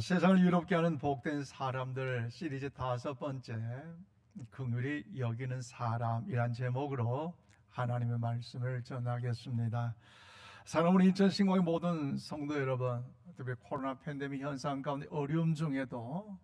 세상을 유롭게 하는 복된 사람들 시리즈 5번째, 긍휼히 여기는 사람이란 제목으로 하나님의 말씀을 전하겠습니다. 사랑하는 인천신공의 모든 성도 여러분, 특히 코로나 팬데믹 현상 가운데 어려움 중에도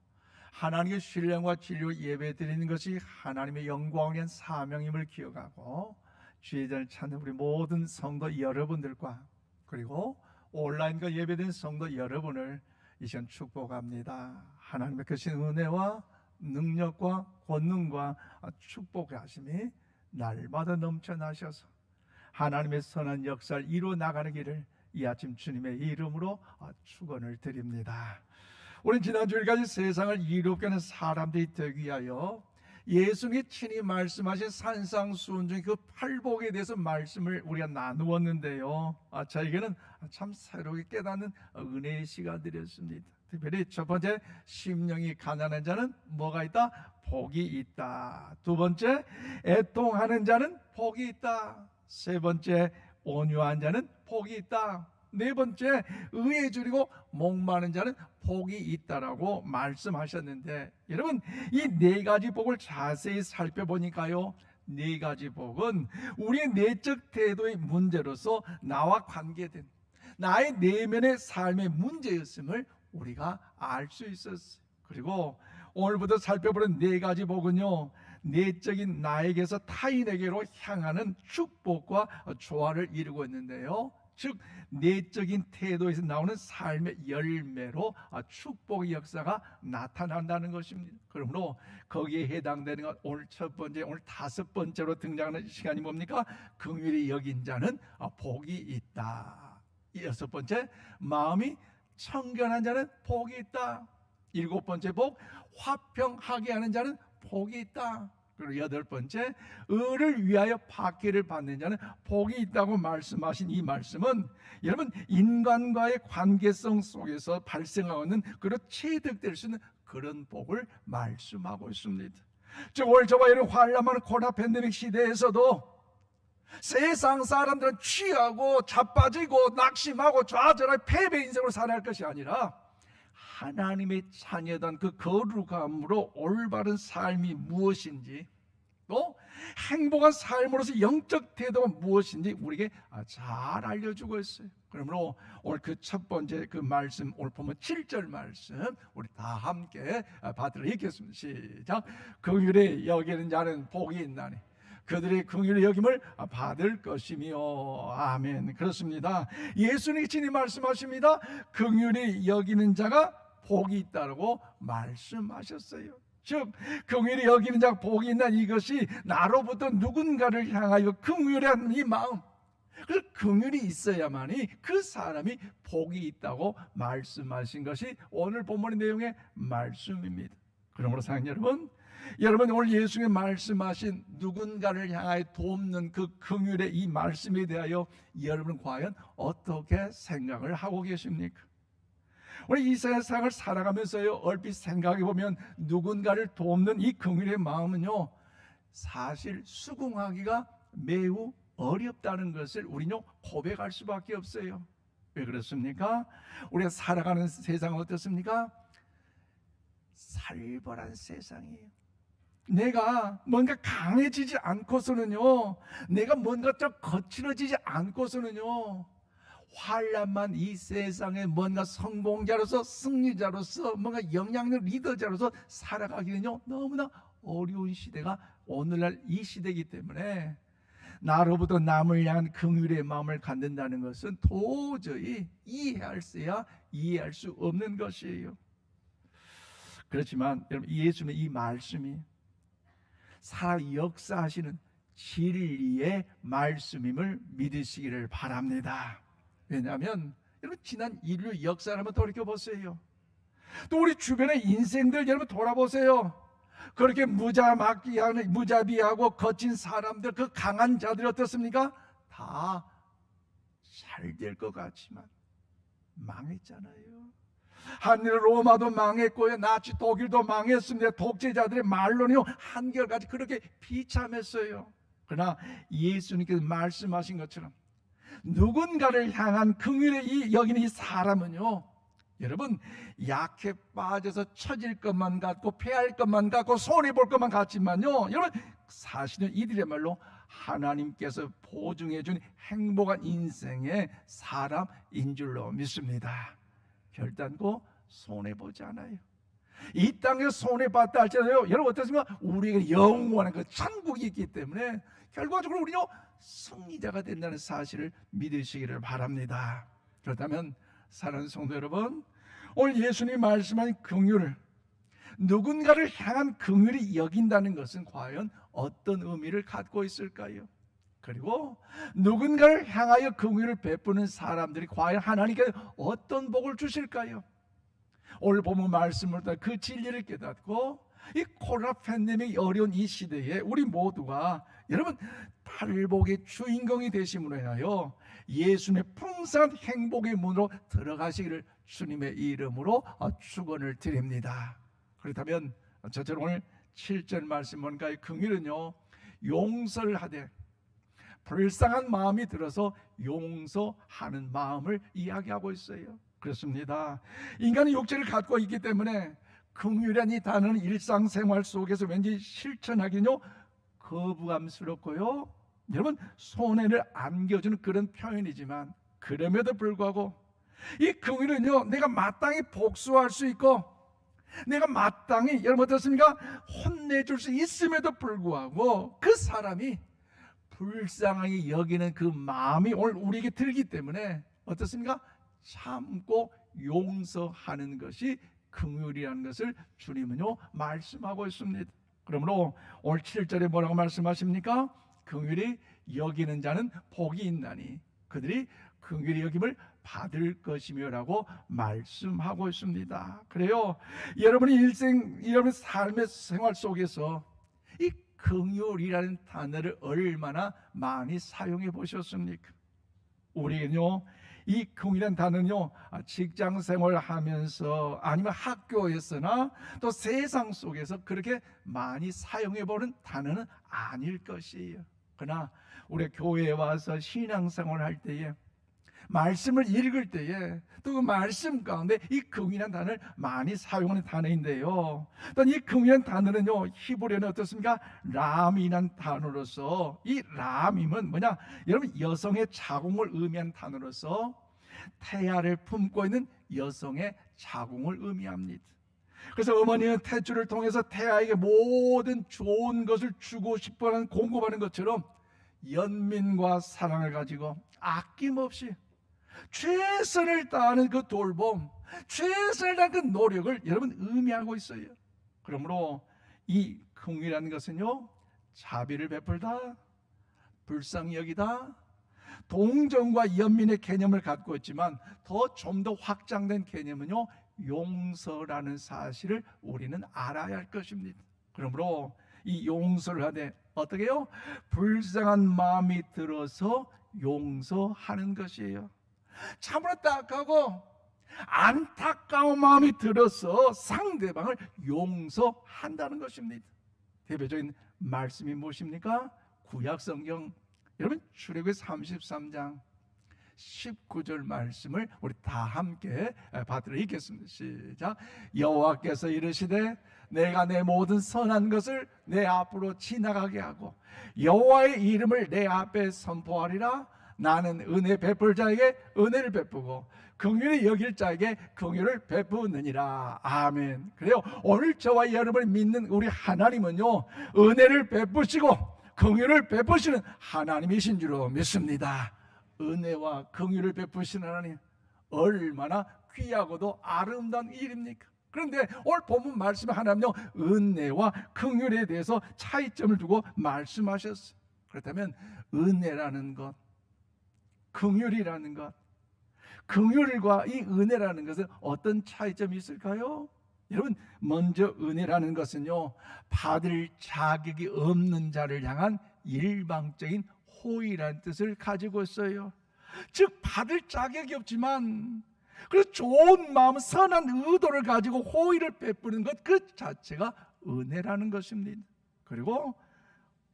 하나님의 신령과 진리로 예배드리는 것이 하나님의 영광을 위한 사명임을 기억하고 주의 자리를 찾는 우리 모든 성도 여러분들과, 그리고 온라인과 예배드리는 성도 여러분을 이 시간 축복합니다. 하나님의 크신 은혜와 능력과 권능과 축복하심이 날마다 넘쳐나셔서 하나님의 선한 역사를 이루어 나가는 길을 이 아침 주님의 이름으로 축원을 드립니다. 우리는 지난주일까지 세상을 이롭게 하는 사람들이 되기 위하여 예수님이 친히 말씀하신 산상수훈 그 팔복에 대해서 말씀을 우리가 나누었는데요, 저에게는 참 새롭게 깨닫는 은혜의 시간들이었습니다. 특별히 첫 번째, 심령이 가난한 자는 뭐가 있다? 복이 있다. 두 번째, 애통하는 자는 복이 있다. 세 번째, 온유한 자는 복이 있다. 네 번째, 의에 줄이고 목마른 자는 복이 있다라고 말씀하셨는데, 여러분, 이 네 가지 복을 자세히 살펴보니까요, 네 가지 복은 우리의 내적 태도의 문제로서 나와 관계된 나의 내면의 삶의 문제였음을 우리가 알 수 있었어요. 그리고 오늘부터 살펴보는 네 가지 복은요, 내적인 나에게서 타인에게로 향하는 축복과 조화를 이루고 있는데요, 즉 내적인 태도에서 나오는 삶의 열매로 축복의 역사가 나타난다는 것입니다. 그러므로 거기에 해당되는 것, 오늘 첫 번째, 오늘 5번째로 등장하는 시간이 뭡니까? 긍휼히 여긴 자는 복이 있다. 6번째, 마음이 청결한 자는 복이 있다. 7번째 복, 화평하게 하는 자는 복이 있다. 그리고 8번째, 의를 위하여 박해를 받는 자는 복이 있다고 말씀하신 이 말씀은 여러분, 인간과의 관계성 속에서 발생하는 그런 체득될 수 있는 그런 복을 말씀하고 있습니다. 즉 올 저와 이런 환란한 코로나 팬데믹 시대에서도 세상 사람들은 취하고 자빠지고 낙심하고 좌절하고 패배 인생으로 살아갈 것이 아니라 하나님의 자녀단 그 거룩함으로 올바른 삶이 무엇인지, 또 행복한 삶으로서 영적 태도가 무엇인지 우리에게 잘 알려주고 있어요. 그러므로 오늘 그 첫 번째 그 말씀, 오늘 보면 7절 말씀 우리 다 함께 받들어 읽겠습니다. 시작. 긍휼히 여기는 자는 복이 있나니 그들의 긍휼의 여김을 받을 것이며. 아멘. 그렇습니다. 예수님이 친히 말씀하십니다. 긍휼히 여기는 자가 복이 있다고 말씀하셨어요. 즉 긍휼히 여기는 자가 복이 있나, 이것이 나로부터 누군가를 향하여 긍휼한 이 마음, 그래서 긍휼이 있어야만이 그 사람이 복이 있다고 말씀하신 것이 오늘 본문의 내용의 말씀입니다. 그러므로 사랑하는 여러분 오늘 예수님이 말씀하신 누군가를 향하여 돕는 그 긍휼의 이 말씀에 대하여 여러분은 과연 어떻게 생각을 하고 계십니까? 우리 이 세상을 살아가면서요, 얼핏 생각해 보면 누군가를 돕는 이 긍휼의 마음은요, 사실 수긍하기가 매우 어렵다는 것을 우리는 고백할 수밖에 없어요. 왜 그렇습니까? 우리가 살아가는 세상은 어떻습니까? 살벌한 세상이에요. 내가 뭔가 강해지지 않고서는요, 내가 뭔가 좀 거칠어지지 않고서는요, 환란만 이 세상에 뭔가 성공자로서, 승리자로서, 뭔가 영향력 리더자로서 살아가기는요 너무나 어려운 시대가 오늘날 이 시대이기 때문에 나로부터 남을 향한 긍휼의 마음을 갖는다는 것은 도저히 이해할 수 없는 것이에요. 그렇지만 여러분, 예수님의 이 말씀이 살아 역사하시는 진리의 말씀임을 믿으시기를 바랍니다. 왜냐하면 여러분, 지난 인류 역사를 한번 돌이켜보세요. 또 우리 주변의 인생들 여러분 돌아보세요. 그렇게 무자비하고 거친 사람들, 그 강한 자들이 어떻습니까? 다 잘 될 것 같지만 망했잖아요. 한일 로마도 망했고요, 나치 독일도 망했습니다. 독재자들의 말론이요 한결같이 그렇게 비참했어요. 그러나 예수님께서 말씀하신 것처럼 누군가를 향한 긍휼의 여기는 이 사람은요, 여러분, 약해 빠져서 처질 것만 같고 패할 것만 같고 손해볼 것만 같지만요, 여러분, 사실은 이들이야말로 하나님께서 보증해 준 행복한 인생의 사람인 줄로 믿습니다. 결단코 손해보지 않아요. 이 땅에서 손해봤다 할지라도 여러분 어떻습니까? 우리에게 영원한 그 천국이 있기 때문에 결과적으로 우리는 승리자가 된다는 사실을 믿으시기를 바랍니다. 그렇다면 사랑하는 성도 여러분, 오늘 예수님이 말씀한 긍휼을, 누군가를 향한 긍휼이 여긴다는 것은 과연 어떤 의미를 갖고 있을까요? 그리고 누군가를 향하여 긍휼을 베푸는 사람들이 과연 하나님께 어떤 복을 주실까요? 오늘 본문 말씀을 따라 그 진리를 깨닫고 이 코로나 팬데믹 어려운 이 시대에 우리 모두가 여러분 팔복의 주인공이 되심으로 인하여 예수님의 풍성한 행복의 문으로 들어가시기를 주님의 이름으로 축원을 드립니다. 그렇다면 저처럼 오늘 7절 말씀 뭔가요? 긍휼은요, 용서를 하되 불쌍한 마음이 들어서 용서하는 마음을 이야기하고 있어요. 그렇습니다. 인간은 육체를 갖고 있기 때문에 긍휼이라는 이 단어는 일상생활 속에서 왠지 실천하기는요 거부감스럽고요, 여러분 손해를 안겨주는 그런 표현이지만, 그럼에도 불구하고 이 긍휼은요 내가 마땅히 복수할 수 있고 내가 마땅히 여러분 어떻습니까? 혼내줄 수 있음에도 불구하고 그 사람이 불쌍하게 여기는 그 마음이 오늘 우리에게 들기 때문에 어떻습니까? 참고 용서하는 것이 긍휼이라는 것을 주님은요 말씀하고 있습니다. 그러므로 오늘 7절에 뭐라고 말씀하십니까? 긍휼히 여기는 자는 복이 있나니 그들이 긍휼히 여김을 받을 것이며 라고 말씀하고 있습니다. 그래요, 여러분의 일생, 여러분의 삶의 생활 속에서 이 긍휼이라는 단어를 얼마나 많이 사용해 보셨습니까? 우리는요 이 긍휼이라는 단어는요 직장 생활하면서 아니면 학교에서나 또 세상 속에서 그렇게 많이 사용해 보는 단어는 아닐 것이에요. 그러나 우리 교회에 와서 신앙생활을 할 때에, 말씀을 읽을 때에 또 그 말씀 가운데 이 긍휼이라는 단어를 많이 사용하는 단어인데요, 또 이 긍휼이라는 단어는요 히브리어는 어떻습니까? 람이라는 단어로서, 이 람임은 뭐냐, 여러분 여성의 자궁을 의미하는 단어로서 태아를 품고 있는 여성의 자궁을 의미합니다. 그래서 어머니는 태주를 통해서 태아에게 모든 좋은 것을 주고 싶어하는, 공급하는 것처럼 연민과 사랑을 가지고 아낌없이 최선을 다하는 그 돌봄, 최선을 다하는 그 노력을 여러분 의미하고 있어요. 그러므로 이 긍휼이라는 것은요 자비를 베풀다, 불쌍히 여기다, 동정과 연민의 개념을 갖고 있지만 좀 더 확장된 개념은요 용서라는 사실을 우리는 알아야 할 것입니다. 그러므로 이 용서를 하되 어떻게 해요? 불쌍한 마음이 들어서 용서하는 것이에요. 참으로 딱하고 안타까운 마음이 들어서 상대방을 용서한다는 것입니다. 대표적인 말씀이 무엇입니까? 구약성경 여러분 출애굽기 33장 19절 말씀을 우리 다 함께 받들어 읽겠습니다. 시작. 여호와께서 이르시되 내가 내 모든 선한 것을 내 앞으로 지나가게 하고 여호와의 이름을 내 앞에 선포하리라. 나는 은혜 베풀 자에게 은혜를 베푸고 긍휼히 여길 자에게 긍휼을 베푸느니라. 아멘. 그래요, 오늘 저와 여러분을 믿는 우리 하나님은요 은혜를 베푸시고 긍휼을 베푸시는 하나님이신 줄로 믿습니다. 은혜와 긍휼을 베푸시는 하나님, 얼마나 귀하고도 아름다운 일입니까? 그런데 오늘 본문 말씀에 하나님은요 은혜와 긍휼에 대해서 차이점을 두고 말씀하셨어요. 그렇다면 은혜라는 것, 긍휼이라는 것, 긍휼과 이 은혜라는 것은 어떤 차이점이 있을까요? 여러분, 먼저 은혜라는 것은요 받을 자격이 없는 자를 향한 일방적인 호의라는 뜻을 가지고 있어요. 즉 받을 자격이 없지만 그래서 좋은 마음, 선한 의도를 가지고 호의를 베푸는 것, 그 자체가 은혜라는 것입니다. 그리고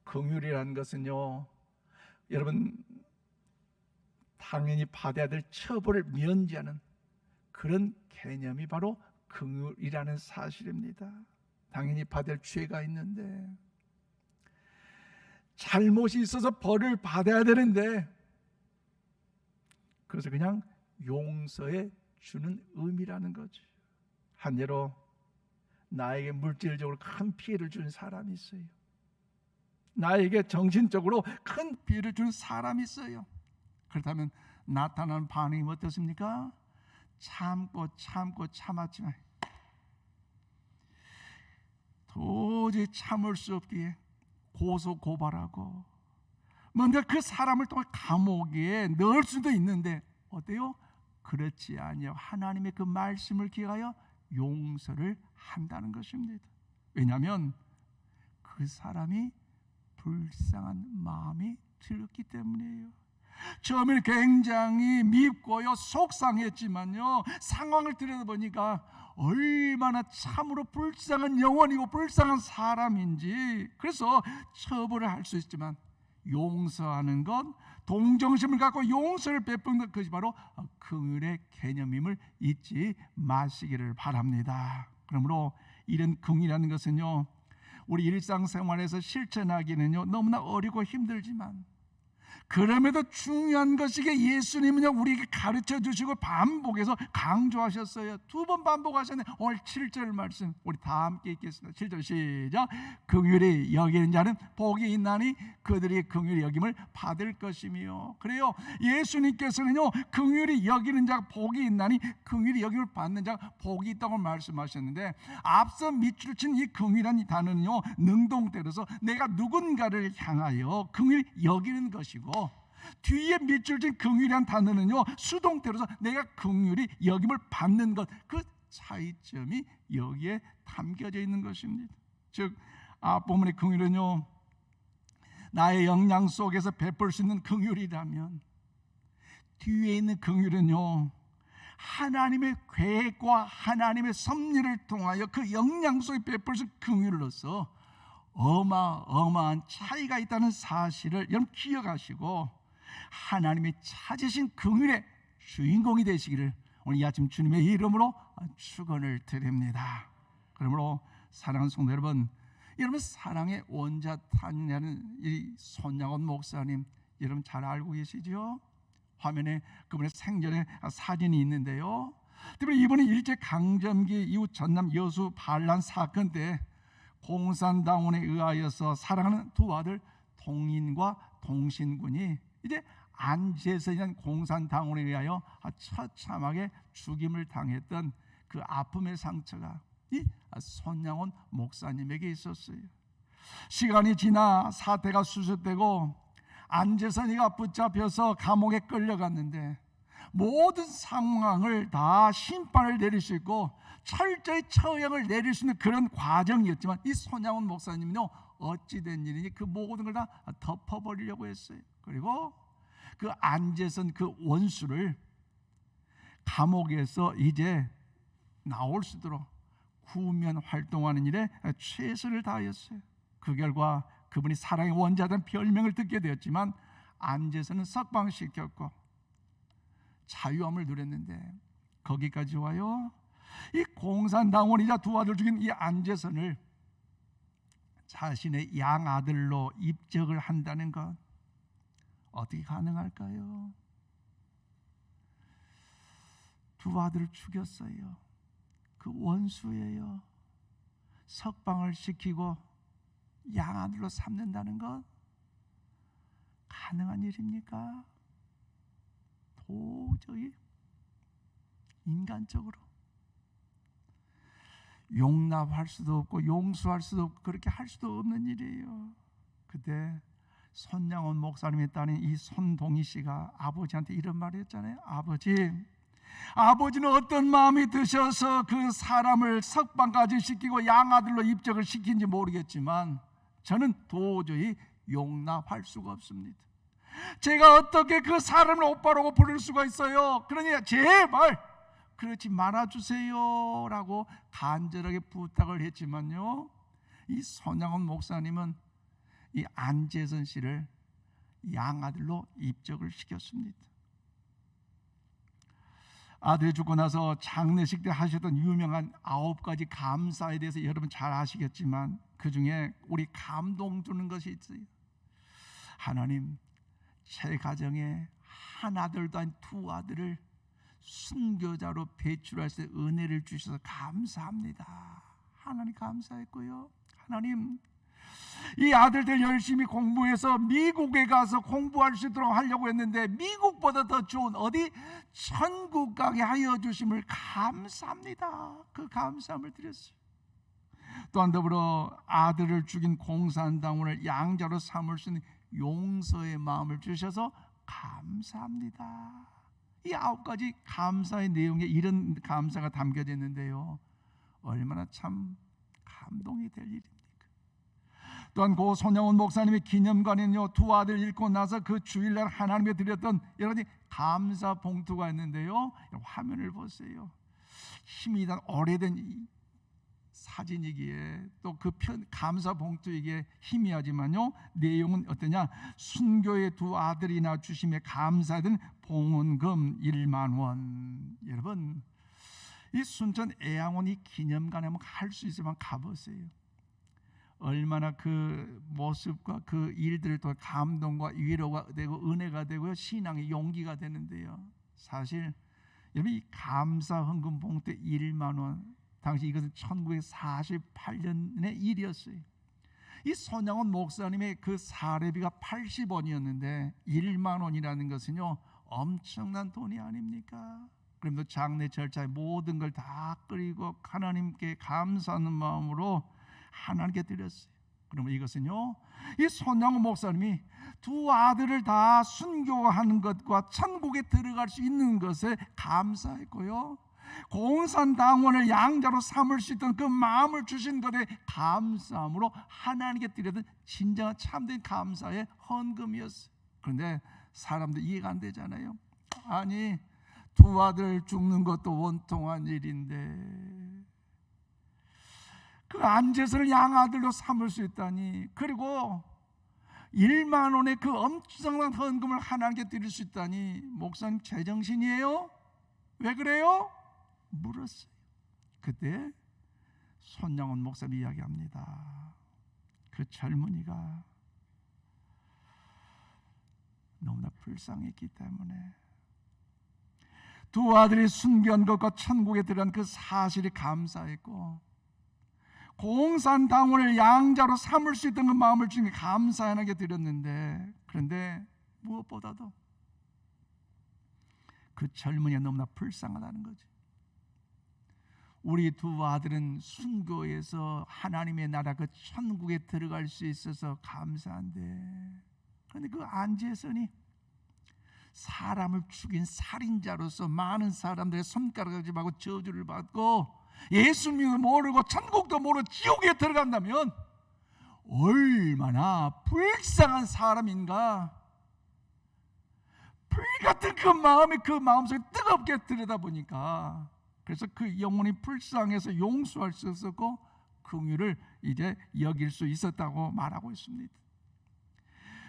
긍휼이라는 것은요 여러분 당연히 받아야 될 처벌을 면제하는 그런 개념이 바로 긍휼이라는 사실입니다. 당연히 받을 죄가 있는데, 잘못이 있어서 벌을 받아야 되는데, 그래서 그냥 용서해 주는 의미라는 거죠. 한 예로 나에게 물질적으로 큰 피해를 준 사람이 있어요. 나에게 정신적으로 큰 피해를 준 사람이 있어요. 그렇다면 나타나는 반응이 어떻습니까? 참고 참았지만 도저히 참을 수 없기에 고소 고발하고 뭔가 그 사람을 또 감옥에 넣을 수도 있는데 어때요? 그렇지 아니요. 하나님의 그 말씀을 기억하여 용서를 한다는 것입니다. 왜냐하면 그 사람이 불쌍한 마음이 들었기 때문이에요. 처음에는 굉장히 밉고요, 속상했지만요, 상황을 들여다보니까 얼마나 참으로 불쌍한 영혼이고 불쌍한 사람인지, 그래서 처벌을 할 수 있지만 용서하는 것, 동정심을 갖고 용서를 베푸는 것, 그것이 바로 긍휼의 개념임을 잊지 마시기를 바랍니다. 그러므로 이런 긍휼이라는 것은요, 우리 일상생활에서 실천하기는요 너무나 어렵고 힘들지만, 그럼에도 중요한 것이 예수님은요 우리에게 가르쳐 주시고 반복해서 강조하셨어요. 2번 반복하셨네. 오늘 7절 말씀 우리 다 함께 읽겠습니다. 7절 시작. 긍휼히 여기는 자는 복이 있나니 그들이 긍휼히 여김을 받을 것이며. 그래요, 예수님께서는요 긍휼히 여기는 자가 복이 있나니 긍휼히 여김을 받는 자가 복이 있다고 말씀하셨는데, 앞서 밑줄 친 이 긍휼이라는 단어는요 능동태로서 내가 누군가를 향하여 긍휼히 여기는 것이고, 뒤에 밑줄 친 긍휼이란 단어는요 수동태로서 내가 긍휼히 여김을 받는 것, 그 차이점이 여기에 담겨져 있는 것입니다. 즉 앞부분의 긍휼은요 나의 역량 속에서 베풀 수 있는 긍휼이라면, 뒤에 있는 긍휼은요 하나님의 계획과 하나님의 섭리를 통하여 그 역량 속에 베풀 수 있는 긍휼로서 어마어마한 차이가 있다는 사실을 여러분 기억하시고 하나님이 찾으신 긍휼의 주인공이 되시기를 오늘 이 아침 주님의 이름으로 축원을 드립니다. 그러므로 사랑하는 성도 여러분, 여러분 사랑의 원자탄이라는 이 손양원 목사님 여러분 잘 알고 계시죠? 화면에 그분의 생전의 사진이 있는데요, 특별히 이번에 일제강점기 이후 전남 여수 반란 사건 때 공산당원에 의하여서 사랑하는 두 아들 동인과 동신군이 이제 안재선이라는 공산당원에 의하여 처참하게 죽임을 당했던 그 아픔의 상처가 이 손양원 목사님에게 있었어요. 시간이 지나 사태가 수습되고 안재선이가 붙잡혀서 감옥에 끌려갔는데, 모든 상황을 다 심판을 내릴 수 있고 철저히 처형을 내릴 수 있는 그런 과정이었지만, 이 손양원 목사님은요 어찌된 일이니 그 모든 걸 다 덮어버리려고 했어요. 그리고 그 안재선 그 원수를 감옥에서 이제 나올 수 있도록 구면 활동하는 일에 최선을 다하였어요. 그 결과 그분이 사랑의 원자라는 별명을 듣게 되었지만, 안재선은 석방시켰고 자유함을 누렸는데, 거기까지 와요 이 공산당원이자 두 아들 죽인 이 안재선을 자신의 양아들로 입적을 한다는 것, 어떻게 가능할까요? 두 아들을 죽였어요. 그 원수예요. 석방을 시키고 양아들로 삼는다는 것 가능한 일입니까? 도저히 인간적으로 용납할 수도 없고 용서할 수도 없고 그렇게 할 수도 없는 일이에요. 그때 손양원 목사님의 딸인 이 손동희 씨가 아버지한테 이런 말을 했잖아요. 아버지는 어떤 마음이 드셔서 그 사람을 석방까지 시키고 양아들로 입적을 시킨지 모르겠지만 저는 도저히 용납할 수가 없습니다. 제가 어떻게 그 사람을 오빠라고 부를 수가 있어요? 그러니 제발 그렇지 말아주세요 라고 간절하게 부탁을 했지만요, 이 손양원 목사님은 이 안재선 씨를 양아들로 입적을 시켰습니다. 아들이 죽고 나서 장례식 때 하셨던 유명한 9가지 감사에 대해서 여러분 잘 아시겠지만 그 중에 우리 감동 주는 것이 있어요. 하나님, 제 가정에 한 아들도 아닌 두 아들을 순교자로 배출할 수 있는 은혜를 주셔서 감사합니다. 하나님 감사했고요. 하나님, 이 아들들 열심히 공부해서 미국에 가서 공부할 수 있도록 하려고 했는데 미국보다 더 좋은 어디 천국 가게 하여 주심을 감사합니다. 그 감사함을 드렸어요. 또한 더불어 아들을 죽인 공산당원을 양자로 삼을 수 있는 용서의 마음을 주셔서 감사합니다. 이 9가지 감사의 내용에 이런 감사가 담겨져 있는데요, 얼마나 참 감동이 될 일입니까? 또한 고 손영훈 목사님의 기념관에는요, 두 아들 잃고 나서 그 주일날 하나님께 드렸던 여러 가지 감사 봉투가 있는데요, 화면을 보세요. 힘이 단 오래된 사진이기에 또 그 감사 봉투이기에 희미하지만요, 내용은 어떠냐? 순교의 두 아들이나 주심에 감사하던 봉헌금 1만 원. 여러분, 이 순천 애양원 이 기념관에 한번 갈 수 있으면 가보세요. 얼마나 그 모습과 그 일들을 통해 감동과 위로가 되고 은혜가 되고요, 신앙의 용기가 되는데요. 사실 여러분, 이 감사 헌금 봉투 1만 원, 당시 이것은 1948년의 일이었어요. 이 손양원 목사님의 그 사례비가 80원이었는데 1만 원이라는 것은요, 엄청난 돈이 아닙니까? 그럼도 장례 절차에 모든 걸 다 끓이고 하나님께 감사하는 마음으로 하나님께 드렸어요. 그러면 이것은요, 이 손양원 목사님이 두 아들을 다 순교하는 것과 천국에 들어갈 수 있는 것에 감사했고요, 공산당원을 양자로 삼을 수 있던 그 마음을 주신 것에 감사함으로 하나님께 드렸던 진정한 참된 감사의 헌금이었어요. 그런데 사람들 이해가 안 되잖아요. 아니, 두 아들 죽는 것도 원통한 일인데 그 안제선을 양아들로 삼을 수 있다니, 그리고 1만 원의 그 엄청난 헌금을 하나님께 드릴 수 있다니, 목사님 제정신이에요? 왜 그래요? 물었어요. 그때 손양원 목사님 이야기합니다. 그 젊은이가 너무나 불쌍했기 때문에 두 아들이 순교한 것과 천국에 들어간 그 사실이 감사했고, 공산당원을 양자로 삼을 수 있던 그 마음을 주님께 감사하게 드렸는데, 그런데 무엇보다도 그 젊은이가 너무나 불쌍하다는 거지. 우리 두 아들은 순교해서 하나님의 나라 그 천국에 들어갈 수 있어서 감사한데, 그런데 그 안제선이 사람을 죽인 살인자로서 많은 사람들의 손가락을 잡고 저주를 받고 예수님을 모르고 천국도 모르고 지옥에 들어간다면 얼마나 불쌍한 사람인가. 불같은 그 마음이 그 마음속에 뜨겁게 들여다보니까, 그래서 그 영혼이 불쌍해서 용서할 수 있었고 긍휼을 이제 여길 수 있었다고 말하고 있습니다.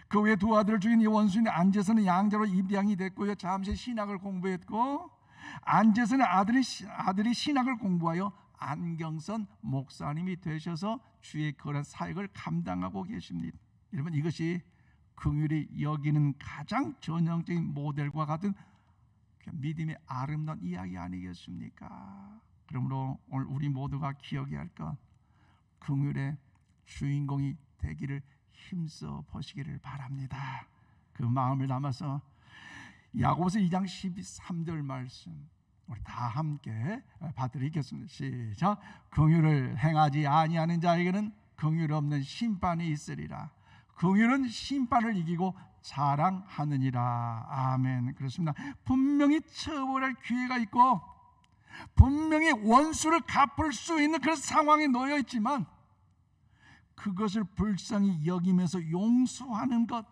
그 후에 두 아들을 죽인 이 원수인 안제선은 양자로 입양이 됐고요, 잠시 신학을 공부했고, 안제선의 아들이 신학을 공부하여 안경선 목사님이 되셔서 주의 거룩한 사역을 감당하고 계십니다. 여러분, 이것이 긍휼히 여기는 가장 전형적인 모델과 같은 믿음의 아름다운 이야기 아니겠습니까? 그러므로 오늘 우리 모두가 기억해야 할 것, 긍휼의 주인공이 되기를 힘써 보시기를 바랍니다. 그 마음을 담아서 야고보서 2장 13절 말씀 우리 다 함께 받들이겠습니다. 시작. 긍휼을 행하지 아니하는 자에게는 긍휼 없는 심판이 있으리라. 긍휼은 심판을 이기고 자랑하느니라. 아멘. 그렇습니다. 분명히 처벌할 기회가 있고 분명히 원수를 갚을 수 있는 그런 상황에 놓여 있지만 그것을 불쌍히 여기면서 용서하는 것,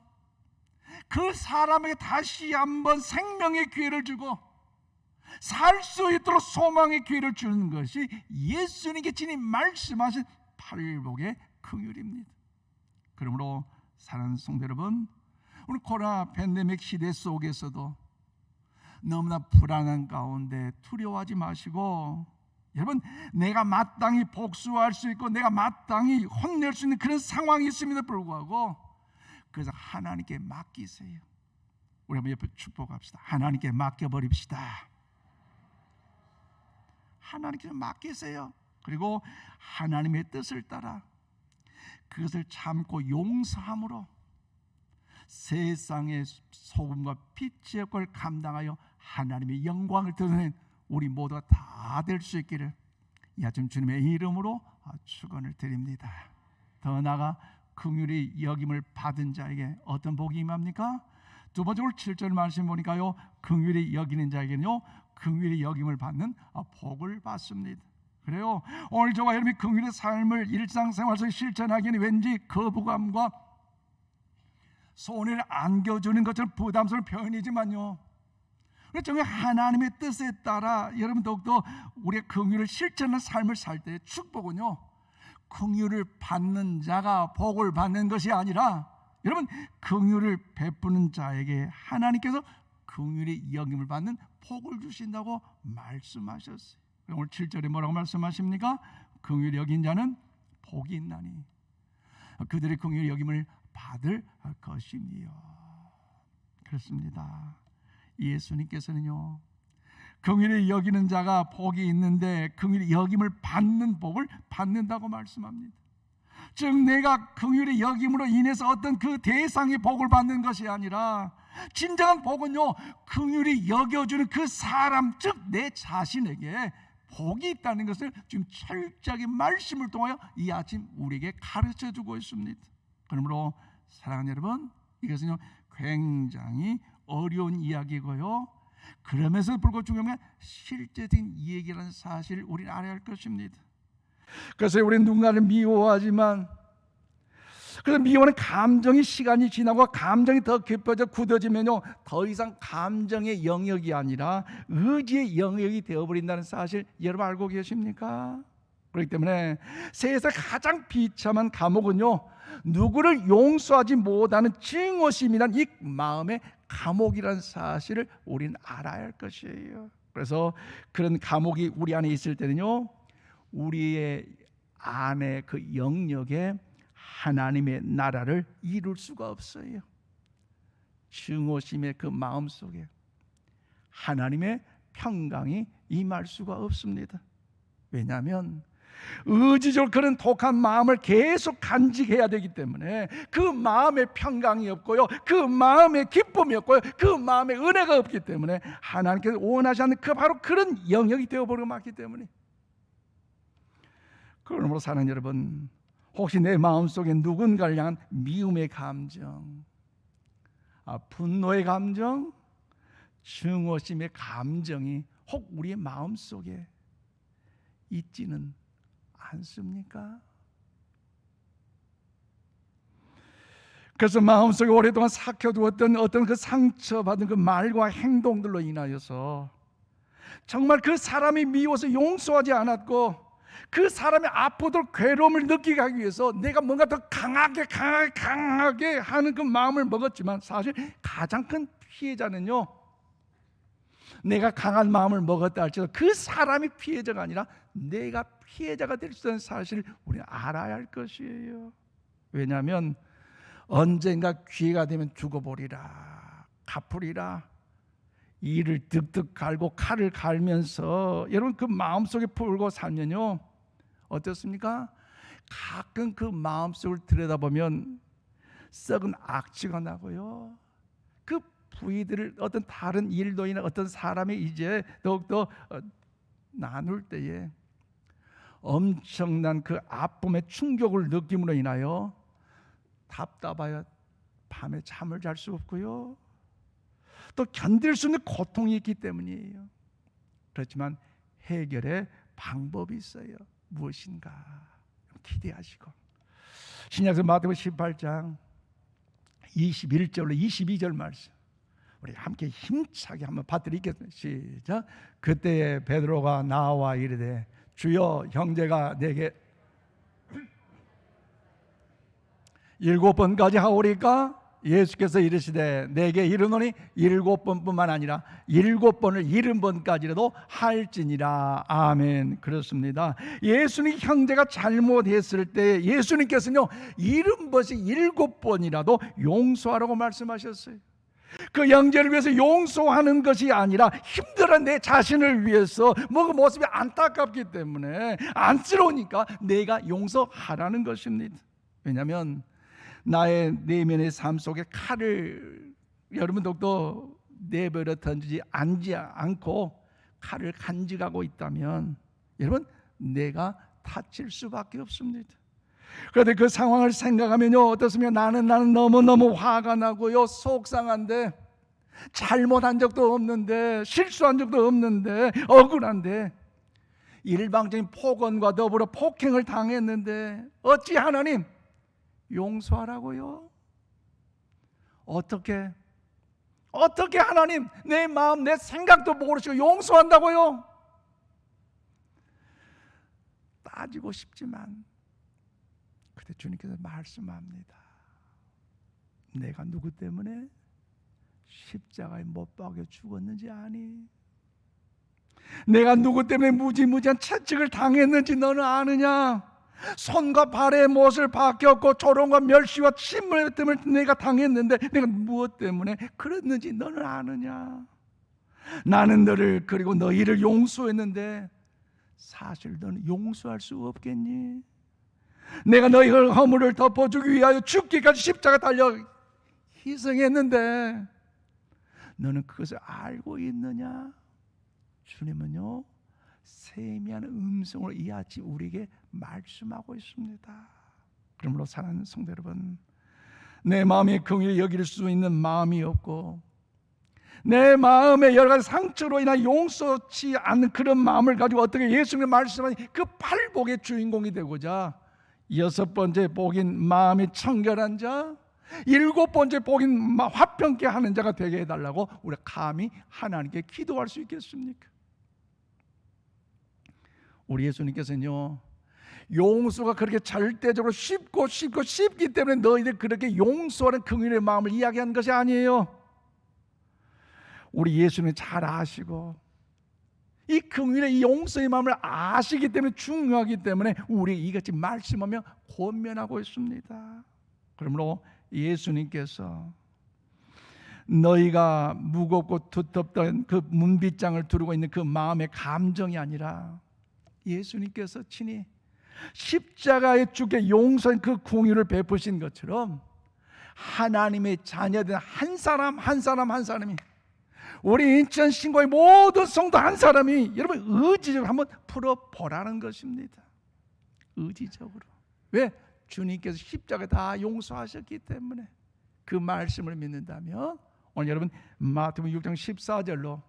그 사람에게 다시 한번 생명의 기회를 주고 살 수 있도록 소망의 기회를 주는 것이 예수님께 친히 말씀하신 팔복의 긍휼입니다. 그러므로 사랑하는 성도 여러분, 오늘 코로나 팬데믹 시대 속에서도 너무나 불안한 가운데 두려워하지 마시고, 여러분, 내가 마땅히 복수할 수 있고 내가 마땅히 혼낼 수 있는 그런 상황이 있음에도 불구하고 그래서 하나님께 맡기세요. 우리 한번 옆에 축복합시다. 하나님께 맡겨버립시다. 하나님께 맡기세요. 그리고 하나님의 뜻을 따라 그것을 참고 용서함으로 세상의 소금과 빛의 역할을 감당하여 하나님의 영광을 드러낸 우리 모두가 다 될 수 있기를 이 아침 주님의 이름으로 축원을 드립니다. 더 나아가 긍휼히 여김을 받은 자에게 어떤 복이 임합니까? 두 번째로 7절 말씀 보니까요, 긍휼히 여기는 자에게는요 긍휼히 여김을 받는 복을 받습니다. 그래요, 오늘 저와 여러분이 긍휼의 삶을 일상생활 속에 실천하기는 왠지 거부감과 손해를 안겨주는 것처럼 부담스러운 표현이지만요, 정말 하나님의 뜻에 따라 여러분 더욱더 우리의 긍휼을 실천하는 삶을 살 때 축복은요, 긍휼을 받는 자가 복을 받는 것이 아니라 여러분 긍휼을 베푸는 자에게 하나님께서 긍휼히 여김을 받는 복을 주신다고 말씀하셨어요. 오늘 7절에 뭐라고 말씀하십니까? 긍휼히 여긴 자는 복이 있나니 그들의 긍휼히 여김을 받을 것이니요. 그렇습니다. 예수님께서는요, 긍휼히 여기는 자가 복이 있는데 긍휼히 여김을 받는 복을 받는다고 말씀합니다. 즉 내가 긍휼히 여김으로 인해서 어떤 그 대상의 복을 받는 것이 아니라 진정한 복은요, 긍휼히 여겨주는 그 사람, 즉 내 자신에게 복이 있다는 것을 지금 철저하게 말씀을 통하여 이 아침 우리에게 가르쳐주고 있습니다. 그러므로 사랑하는 여러분, 이것은요 굉장히 어려운 이야기고요, 그러면서 불구하고 중요한 건 실제적인 얘기라는 사실을 우리는 알아야 할 것입니다. 그래서 우리는 누군가를 미워하지만, 그래서 미워하는 감정이 시간이 지나고 감정이 더 깊어져 굳어지면요 더 이상 감정의 영역이 아니라 의지의 영역이 되어버린다는 사실 여러분 알고 계십니까? 그렇기 때문에 세상 가장 비참한 감옥은요 누구를 용서하지 못하는 증오심이란 이 마음의 감옥이라는 사실을 우리는 알아야 할 것이에요. 그래서 그런 감옥이 우리 안에 있을 때는요 우리의 안에 그 영역에 하나님의 나라를 이룰 수가 없어요. 증오심의 그 마음 속에 하나님의 평강이 임할 수가 없습니다. 왜냐하면 의지적으로 그런 독한 마음을 계속 간직해야 되기 때문에 그 마음에 평강이 없고요, 그 마음에 기쁨이 없고요, 그 마음에 은혜가 없기 때문에 하나님께서 원하지 않는 그 바로 그런 영역이 되어버리고 말기 때문에, 그러므로 사랑하는 여러분, 혹시 내 마음속에 누군가를 향한 미움의 감정, 분노의 감정, 증오심의 감정이 혹 우리의 마음속에 있지는 않습니까? 그래서 마음속에 오랫동안 삭혀두었던 어떤 그 상처받은 그 말과 행동들로 인하여서 정말 그 사람이 미워서 용서하지 않았고 그 사람이 아프도록 괴로움을 느끼게 하기 위해서 내가 뭔가 더 강하게 하는 그 마음을 먹었지만, 사실 가장 큰 피해자는요 내가 강한 마음을 먹었다 할지라도 그 사람이 피해자가 아니라 내가 피해자가 될 수 있다는 사실을 우리는 알아야 할 것이에요. 왜냐하면 언젠가 기회가 되면 죽어보리라, 갚으리라, 이를 득득 갈고 칼을 갈면서 여러분 그 마음속에 풀고 살면요 어떻습니까? 가끔 그 마음속을 들여다보면 썩은 악취가 나고요, 그 부위들을 어떤 다른 일로 인해 어떤 사람이 이제 더욱더 나눌 때에 엄청난 그 아픔의 충격을 느낌으로 인하여 답답하여 밤에 잠을 잘 수 없고요, 또 견딜 수 있는 고통이 있기 때문이에요. 그렇지만 해결의 방법이 있어요. 무엇인가 기대하시고, 신약서 마태복음 18장 21절로 22절 말씀 우리 함께 힘차게 한번 받들이겠습니다. 시작. 그때 베드로가 나와 이르되 주여, 형제가 내게 7번까지 하오리까? 예수께서 이르시되 내게 이르노니 7번뿐만 아니라 7번을 70번까지라도 할지니라. 아멘. 그렇습니다. 예수님 형제가 잘못했을 때 예수님께서는요 70번씩 7번이라도 용서하라고 말씀하셨어요. 그 형제를 위해서 용서하는 것이 아니라 힘들어 내 자신을 위해서 그 모습이 안타깝기 때문에 안쓰러우니까 내가 용서하라는 것입니다. 왜냐하면 나의 내면의 삶 속에 칼을 여러분들도 내버려 던지지 않고 칼을 간직하고 있다면 여러분 내가 다칠 수밖에 없습니다. 그런데 그 상황을 생각하면요 어떻습니까? 나는 너무너무 화가 나고요 속상한데 잘못한 적도 없는데 실수한 적도 없는데 억울한데 일방적인 폭언과 더불어 폭행을 당했는데 어찌 하나님 용서하라고요? 어떻게 하나님 내 마음 내 생각도 모르시고 용서한다고요? 따지고 싶지만 그때 주님께서 말씀합니다. 내가 누구 때문에 십자가에 못 박혀 죽었는지 아니? 내가 누구 때문에 무지무지한 채찍을 당했는지 너는 아느냐? 손과 발의 못을 박혔고 조롱과 멸시와 침몰 때문에 내가 당했는데 내가 무엇 때문에 그랬는지 너는 아느냐? 나는 너를 그리고 너희를 용서했는데 사실 너는 용서할 수 없겠니? 내가 너희의 허물을 덮어주기 위하여 죽기까지 십자가 달려 희생했는데 너는 그것을 알고 있느냐? 주님은요 세미한 음성으로 이 아침 우리에게 말씀하고 있습니다. 그러므로 사랑하는 성도 여러분, 내 마음의 긍휼히 여길 수 있는 마음이 없고 내 마음에 여러 가지 상처로 인한 용서치 않는 그런 마음을 가지고 어떻게 예수님의 말씀하신 그 팔복의 주인공이 되고자 6번째 복인 마음이 청결한 자, 7번째 복인 화평케 하는 자가 되게 해달라고 우리가 감히 하나님께 기도할 수 있겠습니까? 우리 예수님께서는요 용서가 그렇게 절대적으로 쉽기 때문에 너희들 그렇게 용서하는 긍휼의 마음을 이야기하는 것이 아니에요. 우리 예수님 잘 아시고 이 긍휼의 이 용서의 마음을 아시기 때문에 중요하기 때문에 우리 이같이 말씀하며 권면하고 있습니다. 그러므로 예수님께서 너희가 무겁고 두텁던 그 문빗장을 두르고 있는 그 마음의 감정이 아니라 예수님께서 친히 십자가에 죽게 용서한 그 긍휼을 베푸신 것처럼 하나님의 자녀된 한 사람이 우리 인천 신고의 모든 성도 한 사람이 여러분 의지적으로 한번 풀어보라는 것입니다. 의지적으로. 왜? 주님께서 십자가에 다 용서하셨기 때문에. 그 말씀을 믿는다면 오늘 여러분 마태복음 6장 14절로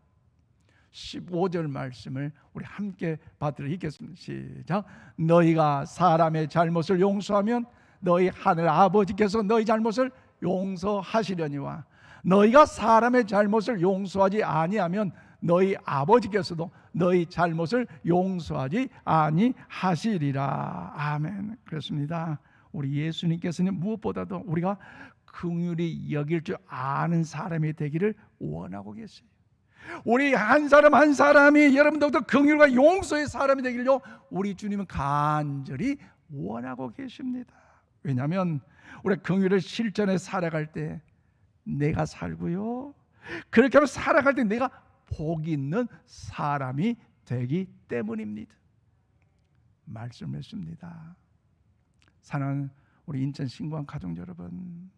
15절 말씀을 우리 함께 받들어 읽겠습니다. 시작. 너희가 사람의 잘못을 용서하면 너희 하늘 아버지께서 너희 잘못을 용서하시려니와 너희가 사람의 잘못을 용서하지 아니하면 너희 아버지께서도 너희 잘못을 용서하지 아니하시리라. 아멘. 그렇습니다. 우리 예수님께서는 무엇보다도 우리가 긍휼히 여길 줄 아는 사람이 되기를 원하고 계세요. 우리 한 사람 한 사람이 여러분들도 긍휼과 용서의 사람이 되기를요 우리 주님은 간절히 원하고 계십니다. 왜냐하면 우리 긍휼을 실천해 살아갈 때 내가 살고요 그렇게 하면 살아갈 때 내가 복 있는 사람이 되기 때문입니다. 말씀했습니다. 사랑하는 우리 인천 신구한 가족 여러분,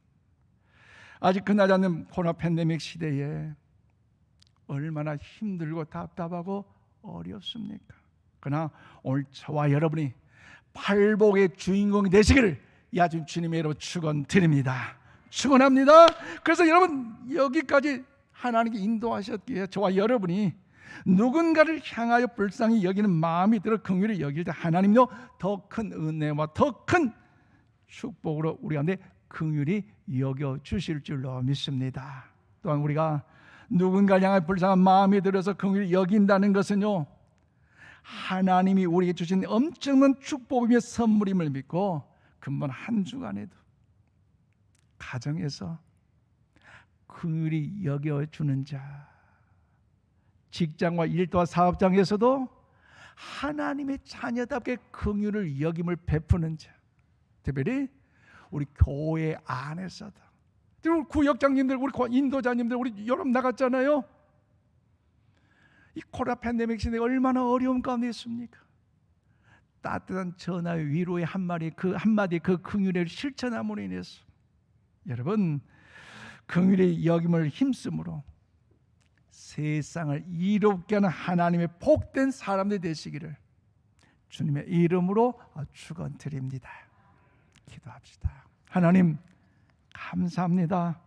아직 끝나지 않는 코로나 팬데믹 시대에 얼마나 힘들고 답답하고 어렵습니까? 그러나 오늘 저와 여러분이 팔복의 주인공이 되시기를 야준 주님의 이름으로 축원드립니다. 축원합니다. 그래서 여러분 여기까지 하나님께 인도하셨기에 저와 여러분이 누군가를 향하여 불쌍히 여기는 마음이 들어 긍휼히 여길 때 하나님도 더 큰 은혜와 더 큰 축복으로 우리 가운데 긍휼히 여겨 주실 줄로 믿습니다. 또한 우리가 누군가를 향해 불쌍한 마음이 들어서 긍휼히 여긴다는 것은요 하나님이 우리에게 주신 엄청난 축복이며 선물임을 믿고 금번 한 주간에도 가정에서 긍휼히 여겨주는 자, 직장과 일터와 사업장에서도 하나님의 자녀답게 긍휼을 여김을 베푸는 자, 특별히 우리 교회 안에서도, 우리 구역장님들, 우리 인도자님들, 우리 여러분 나갔잖아요. 이 코로나 팬데믹 시대에 얼마나 어려운 가운데 있습니까? 따뜻한 전화의 위로의 한마디, 그 긍휼을 실천함으로 인해서 여러분 긍휼의 여김을 힘쓰므로 세상을 이롭게 하는 하나님의 복된 사람들 되시기를 주님의 이름으로 축원드립니다. 기도합시다. 하나님 감사합니다.